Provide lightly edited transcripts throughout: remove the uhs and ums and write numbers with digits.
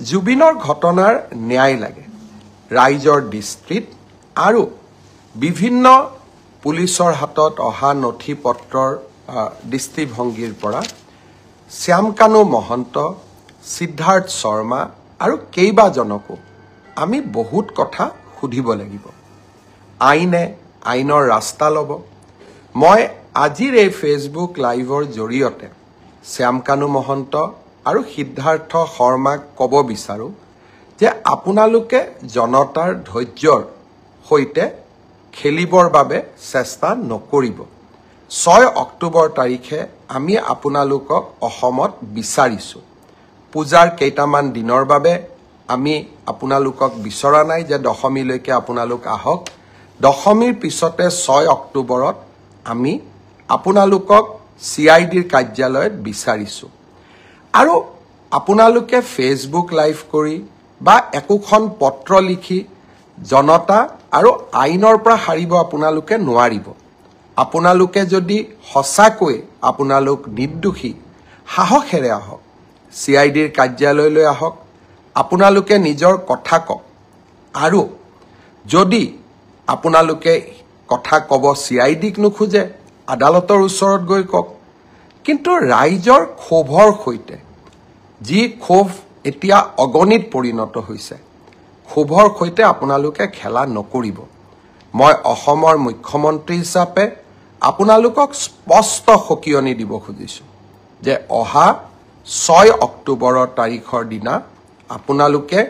জুবিনৰ ঘটনাৰ ন্যায় লাগে ৰাইজৰ দৃষ্টিত আৰু বিভিন্ন পুলিচৰ হাতত অহা নথি পত্ৰৰ দৃষ্টিভংগীৰ পৰা শ্যামকানু মহন্ত সিদ্ধাৰ্থ শৰ্মা আৰু কেইবাজনকো আমি বহুত কথা সুধিব লাগিব আইনে আইনৰ ৰাস্তা ল'ব মই আজিৰ এই ফেচবুক লাইভৰ জৰিয়তে শ্যামকানু মহন্ত আৰু সিদ্ধাৰ্থ শৰ্মাক ক'ব বিচাৰো যে আপোনালোকে জনতাৰ ধৈৰ্যৰ সৈতে খেলিবৰ বাবে চেষ্টা নকৰিব 6 অক্টোবৰ তাৰিখে আমি আপোনালোকক অসমত বিচাৰিছো পূজাৰ কেইটামান দিনৰ বাবে আমি আপোনালোকক বিচৰা নাই যে দশমীলৈকে আপোনালোক আহক দশমীৰ পিছতে 6 অক্টোবৰত আমি আপোনালোকক CIDৰ কাৰ্যালয়ত বিচাৰিছো আৰু আপোনালোকে ফেচবুক লাইভ কৰি বা একোখন পত্ৰ লিখি জনতা আৰু আইনৰ পৰা হাৰিব আপোনালোকে নোৱাৰিব আপোনালোকে যদি হসাকৈ আপোনালোক নিৰ্দোষী সাহসেৰে আহক CIDৰ কাৰ্যালয়লৈ আহক আপোনালোকে নিজৰ কথা কওক আৰু যদি আপোনালোকে কথা ক'ব CIDক নুখুজে আদালতৰ ওচৰত গৈ কওক কিন্তু ৰাইজৰ ক্ষোভৰ সৈতে যি ক্ষোভ এতিয়া অগণিত পৰিণত হৈছে ক্ষোভৰ সৈতে আপোনালোকে খেলা নকৰিব মই অসমৰ মুখ্যমন্ত্ৰী হিচাপে আপোনালোকক স্পষ্ট সকিয়নি দিব খুজিছো যে অহা 6 অক্টোবৰৰ তাৰিখৰ দিনা আপোনালোকে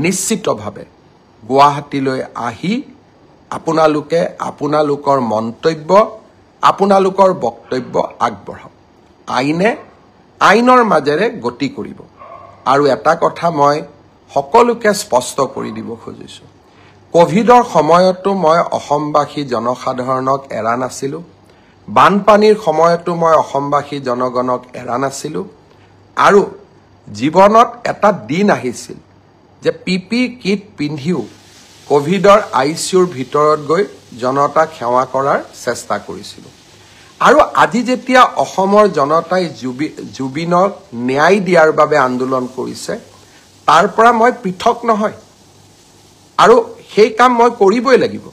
নিশ্চিতভাৱে গুৱাহাটীলৈ আহি আপোনালোকে আপোনালোকৰ মন্তব্য আপোনালোকৰ বক্তব্য আগবঢ়াওক আইনে আইনৰ মাজেৰে গতি কৰিব আৰু এটা কথা মই সকলোকে স্পষ্ট কৰি দিব খুজিছো কোভিডৰ সময়তো মই অসমবাসী জনসাধাৰণক এৰা নাছিলো বানপানীৰ সময়তো মই অসমবাসী জনগণক এৰা নাছিলো আৰু জীৱনত এটা দিন আহিছিল যে পিপি কিট পিন্ধিও কোভিডৰ ICUৰ ভিতৰত গৈ জনতাক সেৱা কৰাৰ চেষ্টা কৰিছিল আৰু আজি যেতিয়া অসমৰ জনতাই জুবিনক ন্যায় দিয়াৰ বাবে আন্দোলন কৰিছে তাৰ পৰা মই পৃথক নহয় আৰু সেই কাম মই কৰিবই লাগিব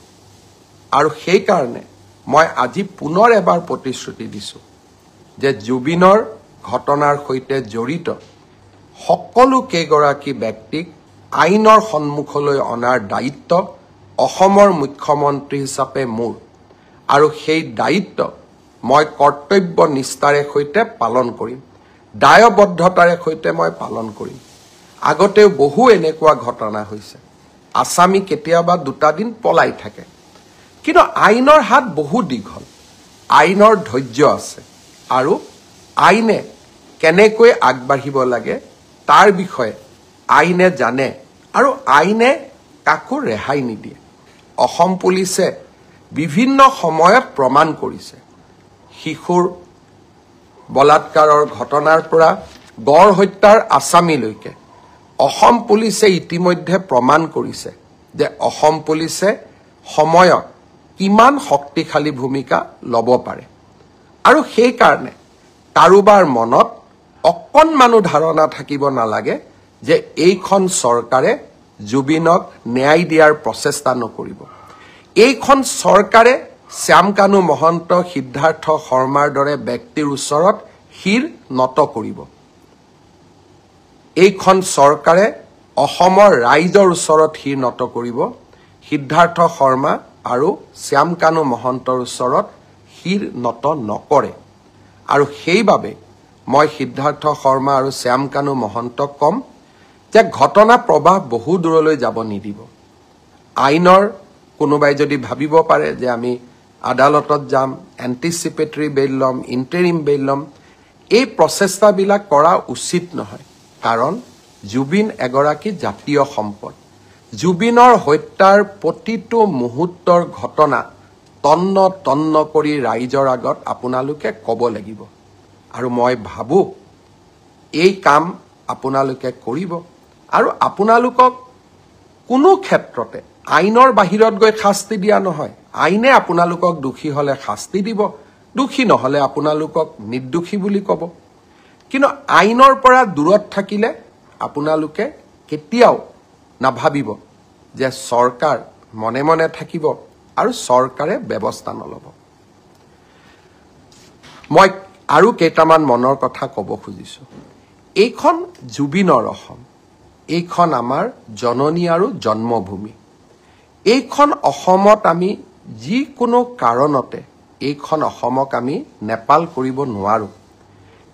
আৰু সেই কাৰণে মই আজি পুনৰ এবাৰ প্ৰতিশ্ৰুতি দিছো যে জুবিনৰ ঘটনাৰ সৈতে জড়িত সকলো কেইগৰাকী ব্যক্তিক আইনৰ সন্মুখলৈ অনাৰ দায়িত্ব অসমৰ মুখ্যমন্ত্ৰী হিচাপে মোৰ আৰু সেই দায়িত্ব মই কৰ্তব্য নিষ্ঠাৰে সৈতে পালন কৰিম দায়বদ্ধতাৰে সৈতে মই পালন কৰিম আগতেও বহু এনেকুৱা ঘটনা হৈছে আসামী কেতিয়াবা দুটা দিন পলাই থাকে কিন্তু আইনৰ হাত বহু দীঘল আইনৰ ধৈৰ্য আছে আৰু আইনে কেনেকৈ আগবাঢ়িব লাগে তাৰ বিষয়ে আইনে জানে আৰু আইনে কাকো ৰেহাই নিদিয়ে অসম পুলিচে বিভিন্ন সময়ত প্ৰমাণ কৰিছে শিশুৰ বলাৎকাৰৰ ঘটনাৰ পৰা গড় হত্যাৰ আসামীলৈকে অসম পুলিচে ইতিমধ্যে প্ৰমাণ কৰিছে যে অসম পুলিচে সময়ত কিমান শক্তিশালী ভূমিকা ল'ব পাৰে আৰু সেই কাৰণে কাৰোবাৰ মনত অকণমানো ধাৰণা থাকিব নালাগে যে এইখন চৰকাৰে জুবিনক ন্যায় দিয়াৰ প্ৰচেষ্টা নকৰিব এইখন চৰকাৰে শ্যামকানু মহন্ত সিদ্ধাৰ্থ শৰ্মাৰ দৰে ব্যক্তিৰ ওচৰত শিৰ নত কৰিব এইখন চৰকাৰে অসমৰ ৰাইজৰ ওচৰত শিৰ নত কৰিব সিদ্ধাৰ্থ শৰ্মা আৰু শ্যামকানু মহন্তৰ ওচৰত শিৰ নত নকৰে আৰু সেইবাবে মই সিদ্ধাৰ্থ শৰ্মা আৰু শ্যামকানু মহন্তক কম যে ঘটনা প্ৰবাহ বহু দূৰলৈ যাব নিদিব আইনৰ কোনোবাই যদি ভাবিব পাৰে যে আমি আদালতত যাম এন্টিসিপেটৰী বেইল লম ইন্টাৰিম বেইল লম এই প্ৰচেষ্টাবিলাক কৰা উচিত নহয় কাৰণ জুবিন এগৰাকী জাতীয় সম্পদ জুবিনৰ হত্যাৰ প্ৰতিটো মুহূৰ্তৰ ঘটনা তন্ন তন্ন কৰি ৰাইজৰ আগত আপোনালোকে ক'ব লাগিব আৰু মই ভাবো এই কাম আপোনালোকে কৰিব আৰু আপোনালোকক কোনো ক্ষেত্ৰতে আইনৰ বাহিৰত গৈ শাস্তি দিয়া নহয় আইনে আপোনালোকক দোষী হলে শাস্তি দিব দোষী নহলে আপোনালোকক নিৰ্দোষী বুলি ক'ব কিন্তু আইনৰ পৰা দূৰত থাকিলে আপোনালোকে কেতিয়াও নাভাবিব যে চৰকাৰ মনে মনে থাকিব আৰু চৰকাৰে ব্যৱস্থা নল'ব। মই আৰু কেইটামান মনৰ কথা ক'ব খুজিছোঁ। এইখন জুবিনৰ অসম, এইখন আমাৰ জননী আৰু জন্মভূমি। এইখন অসমত আমি যিকোনো কাৰণতে এইখন অসমক আমি নেপাল কৰিব নোৱাৰোঁ।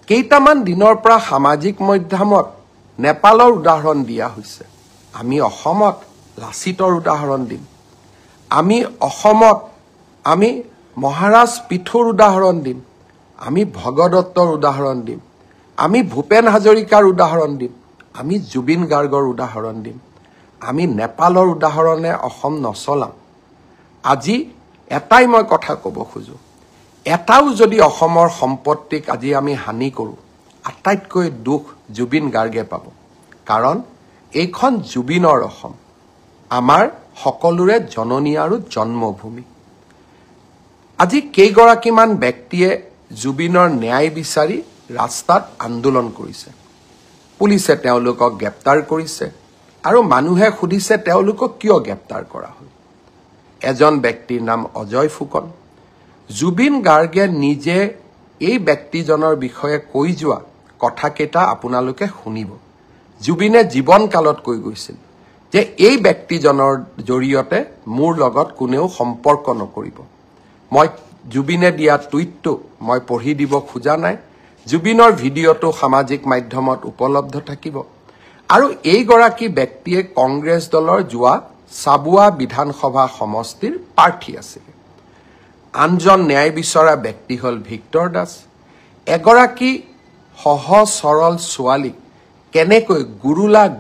কেইটামান দিনৰ পৰা সামাজিক মাধ্যমত নেপালৰ উদাহৰণ দিয়া হৈছে। আমি অসমত লাচিতৰ উদাহৰণ দিম, আমি অসমত আমি মহাৰাজ পিথুৰ উদাহৰণ দিম, আমি ভগদত্তৰ উদাহৰণ দিম, আমি ভূপেন হাজৰিকাৰ উদাহৰণ দিম, আমি জুবিন গাৰ্গৰ উদাহৰণ দিম। আমি নেপালৰ উদাহৰণে অসম নচলাম। আজি এটাই মই কথা ক'ব খোজোঁ, এটাও যদি অসমৰ সম্পত্তিক আজি আমি হানি কৰোঁ, আটাইতকৈ দুখ জুবিন গাৰ্গে পাব। কাৰণ এইখন জুবিনৰ অসম, আমাৰ সকলোৰে জননী আৰু জন্মভূমি। আজি কেইগৰাকীমান ব্যক্তিয়ে জুবিনৰ ন্যায় বিচাৰি ৰাস্তাত আন্দোলন কৰিছে। পুলিচে তেওঁলোকক গ্ৰেপ্তাৰ কৰিছে আৰু মানুহে সুধিছে তেওঁলোকক কিয় গ্ৰেপ্তাৰ কৰা হ'ল। এজন ব্যক্তিৰ নাম অজয় ফুকন। জুবিন গাৰ্গে নিজে এই ব্যক্তিজনৰ বিষয়ে কৈ যোৱা কথাকেইটা আপোনালোকে শুনিব। জুবিনে জীৱনকালত কৈ গৈছিল যে এই ব্যক্তিজনৰ জৰিয়তে মোৰ লগত কোনেও সম্পৰ্ক নকৰিব। মই জুবিনে দিয়া টুইটটো মই পঢ়ি দিব খোজা নাই। জুবিনৰ ভিডিঅ'টো সামাজিক মাধ্যমত উপলব্ধ থাকিব। আৰু এইগৰাকী ব্যক্তিয়ে কংগ্ৰেছ দলৰ যোৱা চাবুৱা বিধানসভা সমষ্টিৰ প্ৰাৰ্থী আছিল। আনজন ন্যায় বিচৰা ব্যক্তি হ'ল ভিক্টৰ দাস। এগৰাকী সহজ সৰল ছোৱালীক কেনেকৈ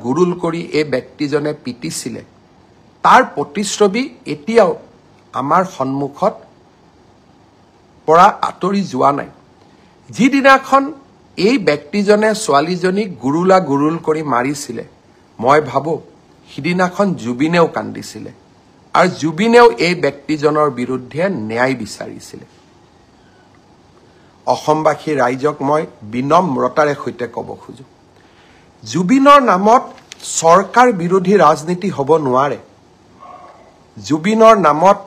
গুৰুল কৰি এই ব্যক্তিজনে পিটিছিলে তাৰ প্ৰতিচ্ছবি এতিয়াও আমাৰ সন্মুখত পৰা আঁতৰি যোৱা নাই। যিদিনাখন এই ব্যক্তিজনে ছোৱালীজনীক গুৰুল কৰি মাৰিছিলে, মই ভাবোঁ সিদিনাখন জুবিনেও কান্দিছিলে আৰু জুবিনেও এই ব্যক্তিজনৰ বিৰুদ্ধে ন্যায় বিচাৰিছিলে। অসমবাসী ৰাইজক মই বিনম্ৰতাৰে সৈতে ক'ব খোজোঁ, জুবিনৰ নামত চৰকাৰ বিৰোধী ৰাজনীতি হ'ব নোৱাৰে। জুবিনৰ নামত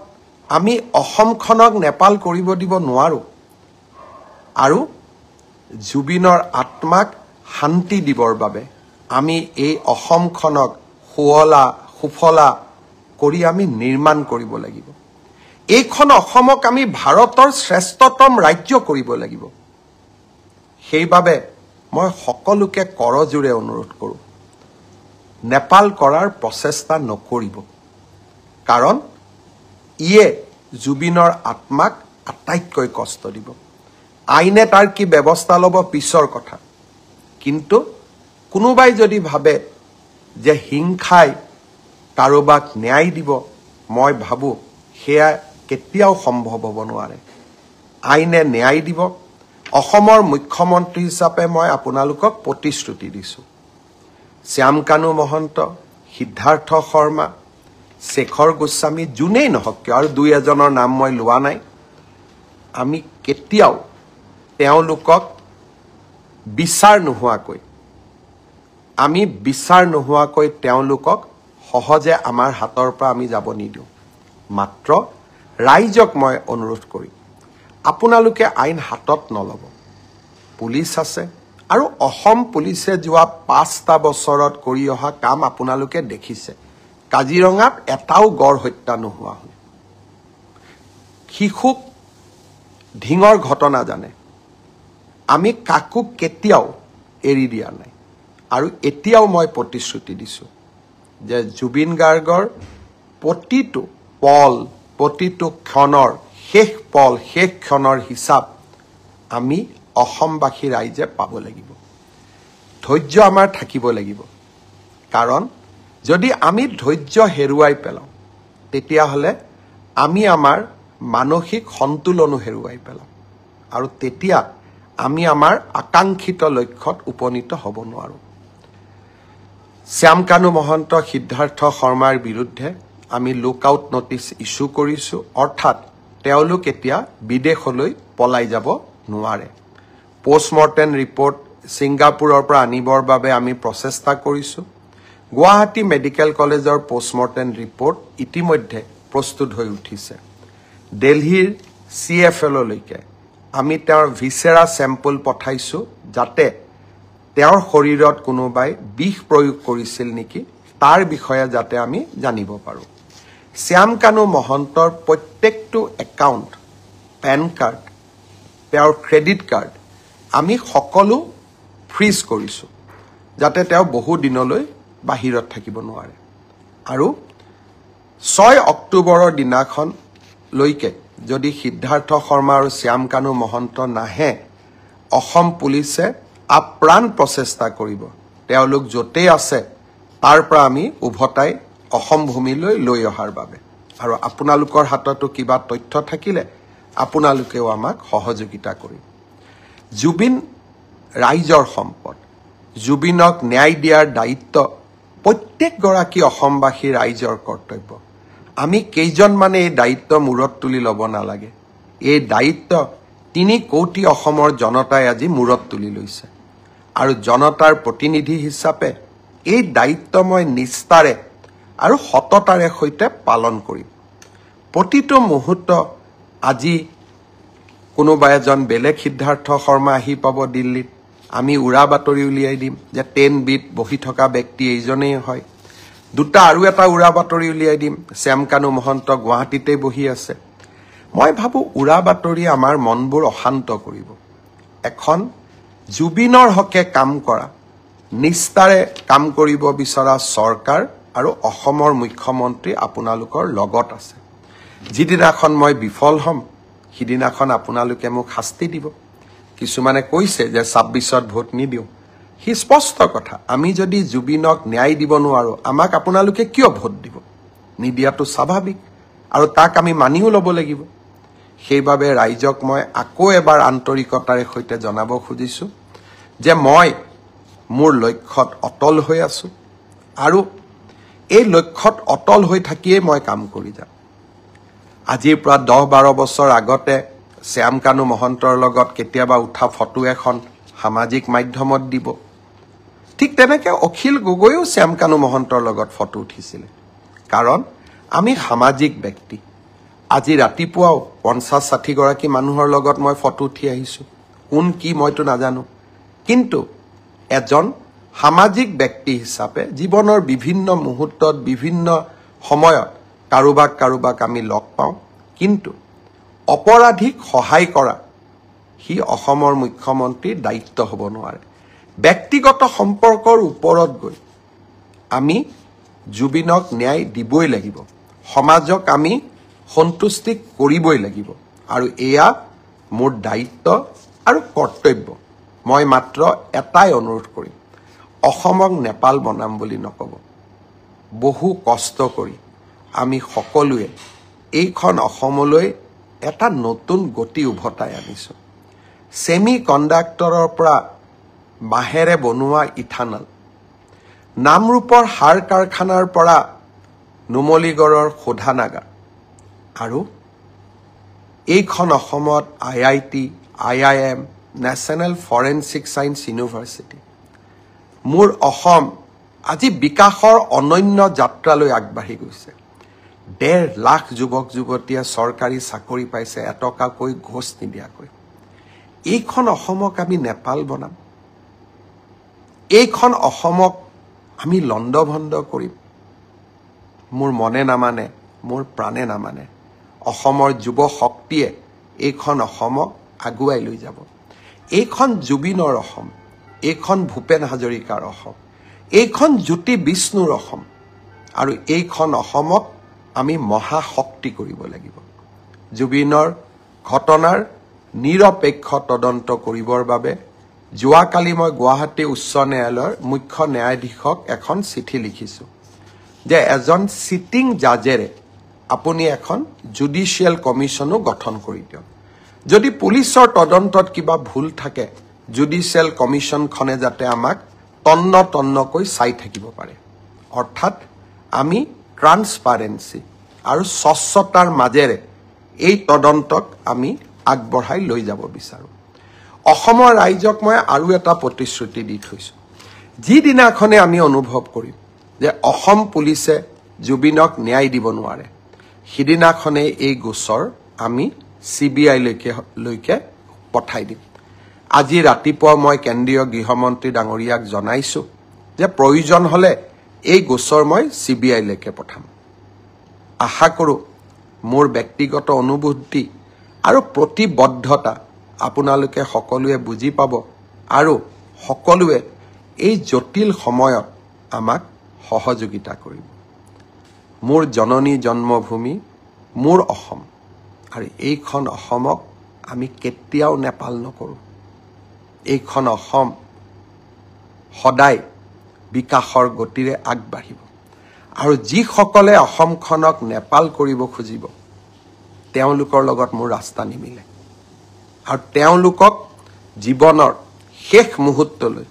আমি অসমখনক নেপাল কৰিব দিব নোৱাৰোঁ। আৰু জুবিনৰ আত্মাক শান্তি দিবৰ বাবে আমি এই অসমখনক সুফলা কৰি আমি নিৰ্মাণ কৰিব লাগিব। এইখন অসমক আমি ভাৰতৰ শ্ৰেষ্ঠতম ৰাজ্য কৰিব লাগিব। সেইবাবে মই সকলোকে কৰজোৰে অনুৰোধ কৰোঁ, নেপাল কৰাৰ প্ৰচেষ্টা নকৰিব। কাৰণ ইয়ে জুবিনৰ আত্মাক আটাইতকৈ কষ্ট দিব। আইনে তাৰ কি ব্যৱস্থা ল'ব পিছৰ কথা। কিন্তু কোনোবাই যদি ভাবে যে হিংসাই কাৰোবাক ন্যায় দিব, মই ভাবোঁ সেয়া কেতিয়াও সম্ভৱ হ'ব নোৱাৰে। আইনে ন্যায় দিব। অসমৰ মুখ্যমন্ত্ৰী হিচাপে মই আপোনালোকক প্ৰতিশ্ৰুতি দিছোঁ। শ্যামকানু মহন্ত, সিদ্ধাৰ্থ শৰ্মা, শেখৰ গোস্বামী, যোনেই নহওক কিয়, আৰু দুই এজনৰ নাম মই লোৱা নাই, আমি কেতিয়াও তেওঁলোকক বিচাৰ নোহোৱাকৈ তেওঁলোকক সহজে আমাৰ হাতৰ পৰা আমি যাব নিদিওঁ। মাত্ৰ ৰাইজক মই অনুৰোধ কৰিম, আপোনালোকে আইন হাতত নল'ব। পুলিচ আছে আৰু অসম পুলিচে যোৱা 5টা বছৰত কৰি অহা কাম আপোনালোকে দেখিছে। কাজিৰঙাত এটাও গড় হত্যা নোহোৱা হ'ল। শিশুক ঢিঙৰ ঘটনা জানে। আমি কাকো কেতিয়াও এৰি দিয়া নাই। আৰু এতিয়াও মই প্ৰতিশ্ৰুতি দিছোঁ যে জুবিন গাৰ্গৰ প্ৰতিটো পল, প্ৰতিটো ক্ষণৰ শেষ ক্ষণৰ হিচাপ আমি অসমবাসী ৰাইজে পাব লাগিব। ধৈৰ্য আমাৰ থাকিব লাগিব। কাৰণ যদি আমি ধৈৰ্য হেৰুৱাই পেলাওঁ, তেতিয়াহ'লে আমি আমাৰ মানসিক সন্তুলনো হেৰুৱাই পেলাম। আৰু তেতিয়া আমি আমাৰ আকাংক্ষিত লক্ষ্যত উপনীত হ'ব নোৱাৰোঁ। শ্যামকানু মহন্ত, সিদ্ধাৰ্থ শৰ্মাৰ বিৰুদ্ধে আমি লুকআউট নটিচ ইছ্যু কৰিছোঁ। অৰ্থাৎ তেওঁলোক এতিয়া বিদেশলৈ পলাই যাব নোৱাৰে। পষ্টমৰ্টেম ৰিপৰ্ট ছিংগাপুৰৰ পৰা আনিবৰ বাবে আমি প্ৰচেষ্টা কৰিছোঁ। গুৱাহাটী মেডিকেল কলেজৰ পোষ্টমৰ্টেম ৰিপৰ্ট ইতিমধ্যে প্ৰস্তুত হৈ উঠিছে দিল্লীৰ CFLলৈকে আমি তেওঁৰ ভিসেৰা স্যাম্পল পঠাইছো যাতে তেওঁৰ শৰীৰত কোনোবাই বিষ প্ৰয়োগ কৰিছিল নেকি তাৰ বিষয়ে যাতে আমি জানিব পাৰো শ্যাম কানু মহন্তৰ প্ৰত্যেকটো একাউণ্ট পেন কাৰ্ড তেওঁৰ ক্ৰেডিট কাৰ্ড আমি সকলো ফ্ৰিজ কৰিছো যাতে তেওঁ বহু দিনলৈ বাহিৰত থাকিব নোৱাৰে আৰু 6 অক্টোবৰৰ দিনাখন লৈকে যদি সিদ্ধাৰ্থ শৰ্মা আৰু শ্যাম কানু মহন্ত নাহে অসম পুলিচে আপ্ৰাণ প্ৰচেষ্টা কৰিব তেওঁলোক যতে আছে তাৰ পৰা আমি উভতাই অসম ভূমিলৈ লৈ অহাৰ বাবে আৰু আপোনালোকৰ হাততো কিবা তথ্য থাকিলে আপোনালোকেও আমাক সহযোগিতা কৰিব জুবিন ৰাইজৰ সম্পদ জুবিনক ন্যায় দিয়াৰ দায়িত্ব প্ৰত্যেক গৰাকী অসমবাসী ৰাইজৰ কৰ্তব্য আমি কেইজন মানে এই দায়িত্ব মূৰত তুলি ল'ব নালাগে এই দায়িত্ব 3 কোটি অসমৰ জনতাই আজি মূৰত তুলি লৈছে আৰু জনতাৰ প্ৰতিনিধি হিচাপে এই দায়িত্ব মই নিষ্ঠাৰে আৰু সততাৰে সৈতে পালন কৰিম প্ৰতিটো মুহূৰ্ত আজি কোনোবা এজন বেলেগ সিদ্ধাৰ্থ শৰ্মা আহি পাব দিল্লীত আমি উৰা বাতৰি উলিয়াই দিম যে 10 বিট বহি থকা ব্যক্তি এইজনেই হয় দুটা আৰু এটা উৰা বাতৰি উলিয়াই দিম শ্যাম কানু মহন্ত গুৱাহাটীতে বহি আছে মই ভাবো উৰা বাতৰি আমাৰ মনবোৰ অশান্ত কৰিব এখন জুবিনৰ হকে কাম কৰা নিষ্ঠাৰে কাম কৰিব বিচৰা চৰকাৰ আৰু অসমৰ মুখ্যমন্ত্ৰী আপোনালোকৰ লগত আছে যিদিনাখন মই বিফল হম সিদিনাখন আপোনালোকে মোক শাস্তি দিব কিছুমানে কৈছে যে 26ত ভোট নিদিও হি স্পষ্ট কথা আমি যদি জুবিনক ন্যায় দিব নোৱাৰো আমাক আপোনালোকে কিয় ভোট দিব নিদিয়াটো স্বাভাৱিক আৰু তাক আমি মানিও ল'ব লাগিব সেইবাবে ৰাইজক মই আকৌ এবাৰ আন্তৰিকতাৰে সৈতে জনাব খুজিছো যে মই মোৰ লক্ষ্যত অটল হৈ আছো আৰু এই লক্ষ্যত অটল হৈ থাকিয়ে মই কাম কৰি যাম আজিৰ পৰা 10-12 বছৰ আগতে শ্যাম কানু মহন্তৰ লগত কেতিয়াবা উঠা ফটো এখন সামাজিক মাধ্যমত দিব ঠিক তেনেকে অখিল গগৈও শ্যাম কানু মহন্তৰ লগত ফটো উঠিছিল কাৰণ আমি সামাজিক ব্যক্তি আজি ৰাতিপুৱাও 50-60 গৰাকী মানুহৰ লগত মই ফটো উঠি আহিছো কোন কি মইতো নাজানো কিন্তু এজন সামাজিক ব্যক্তি হিচাপে জীৱনৰ বিভিন্ন মুহূৰ্তত বিভিন্ন সময়ত কাৰোবাক আমি লগ পাওঁ কিন্তু অপৰাধীক সহায় কৰা হি অসমৰ মুখ্যমন্ত্ৰীৰ দায়িত্ব হ'ব নোৱাৰে ব্যক্তিগত সম্পৰ্কৰ ওপৰত গৈ আমি জুবিনক ন্যায় দিবই লাগিব সমাজক আমি সন্তুষ্টি কৰিবই লাগিব আৰু এয়া মোৰ দায়িত্ব আৰু কৰ্তব্য মই মাত্ৰ এটাই অনুৰোধ কৰিম অসমক নেপাল বনাম বুলি নকব বহু কষ্ট কৰি আমি সকলোৱে এইখন অসমলৈ এটা নতুন গতি উভতাই আনিছো সেমি কণ্ডাক্টৰৰ পৰা মাহেৰে বনোৱা ইথানল নামৰূপৰ সাৰ কাৰখানাৰ পৰা নুমলীগড়ৰ শোধানাগাৰ আৰু এইখন অসমত IIT IIM national forensic science university মোৰ অসম আজি বিকাশৰ অনন্য যাত্ৰালৈ আগবাঢ়ি গৈছে 1.5 লাখ যুৱক যুৱতীয়ে চৰকাৰী চাকৰি পাইছে এটকাকৈ ঘোষ নিদিয়াকৈ এইখন অসমক আমি নেপাল বনাম এইখন অসমক আমি লণ্ডভণ্ড কৰিম মোৰ মনে নামানে মোৰ প্ৰাণে নামানে অসমৰ যুৱ শক্তিয়ে এইখন অসমক আগুৱাই লৈ যাব এইখন জুবিনৰ অসম এইখন ভূপেন হাজৰিকাৰ অসম এইখন জ্যোতি বিষ্ণুৰ অসম আৰু এইখন অসমক আমি মহাশক্তি কৰিব লাগিব জুবিনৰ ঘটনাৰ নিৰপেক্ষ তদন্ত কৰিবৰ বাবে যোৱাকালি মই গুৱাহাটী উচ্চ ন্যায়ালয়ৰ মুখ্য ন্যায়াধীশক এখন চিঠি লিখিছো যে এজন সিটিং জাজেৰে আপুনি এখন জুডিশিয়েল কমিশনো গঠন কৰি দিয়ক যদি পুলিচৰ তদন্তত কিবা ভুল থাকে জুডিশিয়েল কমিশনখনে যাতে আমাক তন্নকৈ চাই থাকিব পাৰে অৰ্থাৎ আমি ট্ৰান্সপাৰেন্সি আৰু স্বচ্ছতাৰ মাজেৰে এই তদন্তক আমি আগবঢ়াই লৈ যাব বিচাৰো অসমৰ ৰাইজক মই আৰু এটা প্ৰতিশ্ৰুতি দি থৈছো যিদিনাখনে আমি অনুভৱ কৰিম যে অসম পুলিচে জুবিনক ন্যায় দিব নোৱাৰে সিদিনাখনে এই গোচৰ আমি CBI লৈকে পঠাই দিম আজি ৰাতিপুৱা মই কেন্দ্ৰীয় গৃহমন্ত্ৰী ডাঙৰীয়াক জনাইছো যে প্ৰয়োজন হলে এই গোচৰ মই CBI লৈকে পঠাম আশা কৰো মোৰ ব্যক্তিগত অনুভূতি আৰু প্ৰতিবদ্ধতা আপোনালোকে সকলোৱে বুজি পাব আৰু সকলোৱে এই জটিল সময়ত আমাক সহযোগিতা কৰিব মোৰ জননী জন্মভূমি মোৰ অসম আৰু এইখন অসমক আমি কেতিয়াও নেপাল নকৰো এইখন অসম সদায় বিকাশৰ গতিৰে আগবাঢ়িব আৰু যিসকলে অসমখনক নেপাল কৰিব খুজিব তেওঁলোকৰ লগত মোৰ ৰাস্তা নিমিলে আৰু তেওঁলোকক জীৱনৰ শেষ মুহূৰ্তলৈ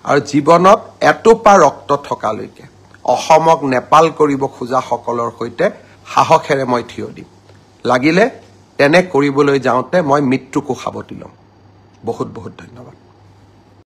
আৰু জীৱনত এটোপা ৰক্ত থকালৈকে অসমক নেপাল কৰিব খোজা সকলৰ সৈতে সাহসেৰে মই থিয় দিম লাগিলে তেনে কৰিবলৈ যাওঁতে মই মৃত্যুকো সাৱটি ল'ম বহুত বহুত ধন্যবাদ